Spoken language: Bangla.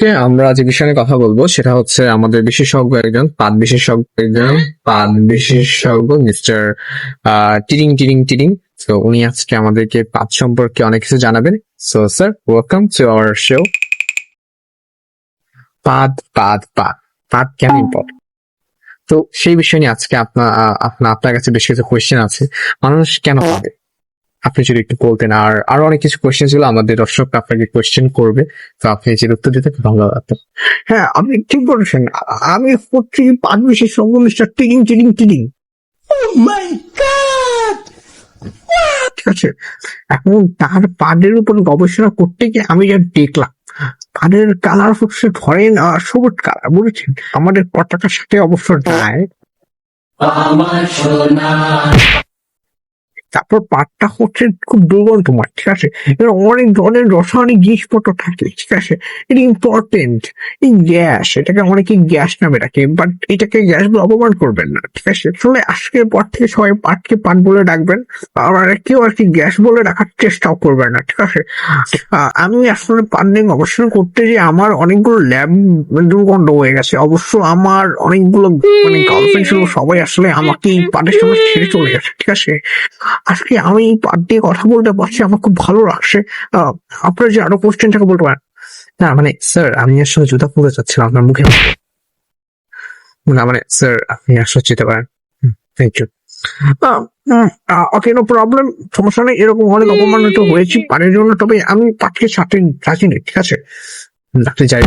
আজকে আমরা যে বিষয় নিয়ে কথা বলবো সেটা হচ্ছে আমাদের পাদ বিশেষজ্ঞ মিস্টার টিরিং টিরিং টিরিং। তো উনি আজকে আমাদেরকে পাদ সম্পর্কে অনেক কিছু জানাবেন। So sir, welcome to our show. পাদ পাদ পাদ পাদ কেন ইম্পর্টেন্ট, তো সেই বিষয় নিয়ে আজকে আপনার কাছে বেশ কিছু কোয়েশ্চেন আছে। মানুষ কেন পাবে, আপনি যদি একটু বলতেন। আর আরো অনেক কিছু কোয়েশ্চেন ছিল, আমাদের দর্শকরা আপনাকে কোয়েশ্চেন করবে, তো আপনি যে উত্তর দিতে খুব ভালো লাগতো। হ্যাঁ, আপনি ঠিক বলেছেন। আমি হচ্ছি পাঁচ বিশেষজ্ঞ মিস্টার টিডিং টিডিং টিডিং। ঠিক আছে, এখন তার পাদের উপর গবেষণা করতে গিয়ে আমি যা দেখলাম, পাদের কালার হচ্ছে ধরেন সবুজ কালার, বুঝেছেন? আমাদের পতাকার সাথে অবশ্য যায়। তারপর পাটটা হচ্ছে খুব দুর্গন্ধময়, ঠিক আছে? এর অনেক ধরনের রাসায়নিক জিনিসপত্র থাকে, ঠিক আছে? এটা ইম্পর্টেন্ট। এই গ্যাস, এটাকে অনেকে গ্যাস নামে ডাকে, বাট এটাকে গ্যাস বলে অপমান করবেন না, ঠিক আছে? আসলে আজকের পর থেকে সবাই পাটকে পাট বলে ডাকবেন, আর কেউ আর কি গ্যাস বলে ডাকার চেষ্টাও করবেন না, ঠিক আছে? আমি আসলে পাট নিয়ে গবেষণা করতে যে আমার অনেকগুলো ল্যাব দুর্গন্ধ হয়ে গেছে। অবশ্য আমার অনেকগুলো গার্লফ্রেন্ড ছিল, সবাই আসলে আমাকে এই পাটের সময় ছেড়ে চলে গেছে, ঠিক আছে? আজকে আমি এই পার্ট দিয়ে কথা বলতে পারছি, আমার খুব ভালো লাগছে। আপনার যে আরো কোশ্চেনটাকে বলতে পারেন। না মানে স্যার, আমি আসলে জুতা পরে যাচ্ছিলাম আপনার মুখে। না মানে স্যার, আপনি আসলে যেতে পারেন। Thank you. Okay, no problem, সমস্যা নেই। এরকম অনেক অপমানিত হয়েছি পারের জন্য, তবে আমি পাটকে সাথে রাখিনি, ঠিক আছে? আপনি যাই